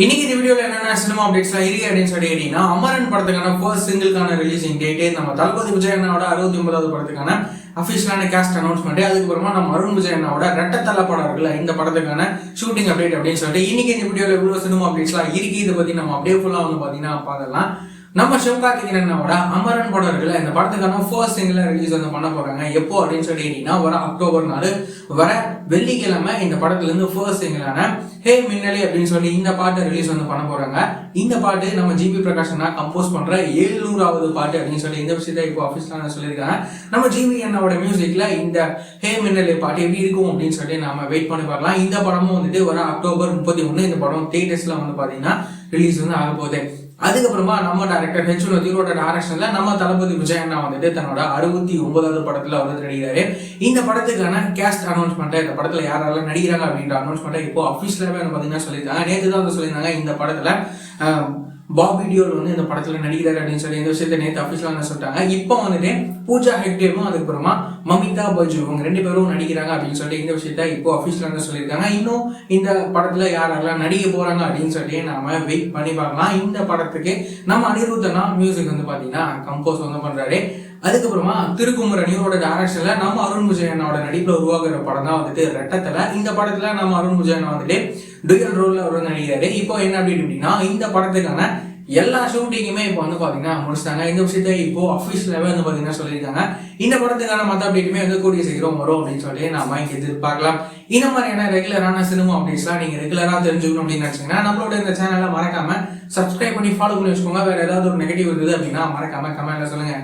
இன்னைக்கு இந்த வீடியோல என்னென்ன சினிமா அப்டேட்ஸ்லாம் இருக்கு அப்படின்னு சொல்லி கேட்டீங்கன்னா, அமரன் படத்துக்கான ஃபர்ஸ்ட் சிங்கிள்கான ரிலீசிங் டேட்டு, நம்ம தளபதி விஜய் அண்ணாவோட 69வது படத்துக்கான அஃபிஷியலான கேஸ்ட் அனௌன்ஸ்மெண்ட், அதுக்கப்புறமா நம்ம அருண் விஜய் அண்ணாவோட ரெட்டத்தலை படம் இருக்குல்ல இந்த படத்துக்கான ஷூட்டிங் அப்டேட் அப்படின்னு சொல்லிட்டு இன்னைக்கு இந்த வீடியோல இவ்வளவு சினிமா அப்டேட்ஸ்லாம் இருக்கு. இதை பத்தி நம்ம அப்படியே ஃபுல்லா வந்து பாத்தீங்கன்னா பார்க்கலாம். நம்ம சிவகார்த்திகேயன் அண்ணாவோட அமரன் படம் இருக்குல்ல இந்த படத்துக்கான ஃபர்ஸ்ட் சிங்கிள் ரிலீஸ் வந்து பண்ண போறாங்க. எப்போ அப்படின்னு சொல்லி கேட்டீங்கன்னா, வர அக்டோபர் 4 வர வெள்ளிக்கிழமை இந்த படத்துல இருந்து ஃபர்ஸ்ட் சிங்கிளான ஹே மின்னலி அப்படின்னு சொல்லி இந்த பாட்டு ரிலீஸ் வந்து பண்ண போறாங்க. இந்த பாட்டு நம்ம ஜிபி பிரகாஷ் அண்ணா கம்போஸ் பண்ற 700வது பாட்டு அப்படின்னு சொல்லி இந்த விஷயத்தை இப்போ ஆஃபீஸ்ல சொல்லியிருக்காங்க. நம்ம ஜிபி அண்ணாவோட மியூசிக்ல இந்த ஹே மின்னலி பாட்டு எப்படி இருக்கும் அப்படின்னு சொல்லி நாம வெயிட் பண்ணி பார்க்கலாம். இந்த படமும் வந்துட்டு வர அக்டோபர் 31 இந்த படம் தியேட்டர்ஸ்ல வந்து பாத்தீங்கன்னா ரிலீஸ் வந்து ஆக போகுது. அதுக்கப்புறமா நம்ம டைரக்டர் ஹெச்ஓட டைரக்ஷன்ல நம்ம தளபதி விஜய் அண்ணா வந்துட்டு தன்னோட 69வது படத்துல வந்து நடிக்கிறாரு. இந்த படத்துக்கான கேஸ்ட் அனௌன்ஸ்மெண்ட், இந்த படத்துல யாரெல்லாம் நடிக்கிறாங்க அப்படின்ற அனௌன்ஸ்மெண்ட் இப்போ அபிஷியலாவே பாத்தீங்கன்னா சொல்லியிருக்காங்க. நேற்று தான் வந்து சொல்லியிருந்தாங்க இந்த படத்துல பாபி டியோல் வந்து இந்த படத்துல நடிக்கிறாரு அப்படின்னு சொல்லி இந்த விஷயத்தை நேற்று அபிஷியலா சொல்லிட்டாங்க. இப்போ வந்துட்டு பூஜா ஹெக்டேரும் அதுக்கப்புறமா மமிதா பஜு இவங்க 2 பேரும் நடிக்கிறாங்க அப்படின்னு சொல்லி இந்த விஷயத்த இப்போ அபிஷியலா சொல்லியிருக்காங்க. இன்னும் இந்த படத்துல யாரெல்லாம் நடிக்க போறாங்க அப்படின்னு சொல்லி நாம வெயிட் பண்ணி பார்க்கலாம். இந்த படத்துக்கு நம்ம அனிருத்தனா மியூசிக் வந்து பாத்தீங்கன்னா கம்போஸ் வந்து பண்றாரு. அதுக்கப்புறமா திருக்குமரன் இவரோட டைரக்ஷன்ல நம்ம அருண் விஜய் அண்ணாவோட நடிப்புல உருவாக்குற படம் தான் வந்துட்டு ரெட்டத்தலை. இந்த படத்துல நம்ம அருண் விஜய் அண்ணா வந்துட்டு டுயல் ரோல்ல அவர் நடிக்கிறாரு. இப்போ என்ன அப்படின்னா, இந்த படத்துக்கான எல்லா ஷூட்டிங்குமே இப்போ வந்து பாத்தீங்கன்னா முடிச்சிட்டாங்க. இந்த விஷயத்த இப்போ அபிஷியலாவே வந்து பாத்தீங்கன்னா சொல்லியிருக்காங்க. இந்த படத்துக்கான மத்த அப்டேட்டுமே வந்து கூடிய சீக்கிரம் வரும் அப்படின்னு சொல்லி நாம இங்க எதிர்பார்க்கலாம். இந்த மாதிரியான ரெகுலரான சினிமா அப்டேட்ஸ்லாம் நீங்க ரெகுலரா தெரிஞ்சுக்கணும் அப்படின்னு நினைச்சீங்கன்னா நம்மளோட இந்த சேனலை மறக்காம சப்ஸ்கிரைப் பண்ணி ஃபாலோ பண்ணி வச்சுக்கோங்க. வேற ஏதாவது ஒரு நெகட்டிவ் இருந்தது அப்படின்னா மறக்காம கமெண்ட்ல சொல்லுங்க.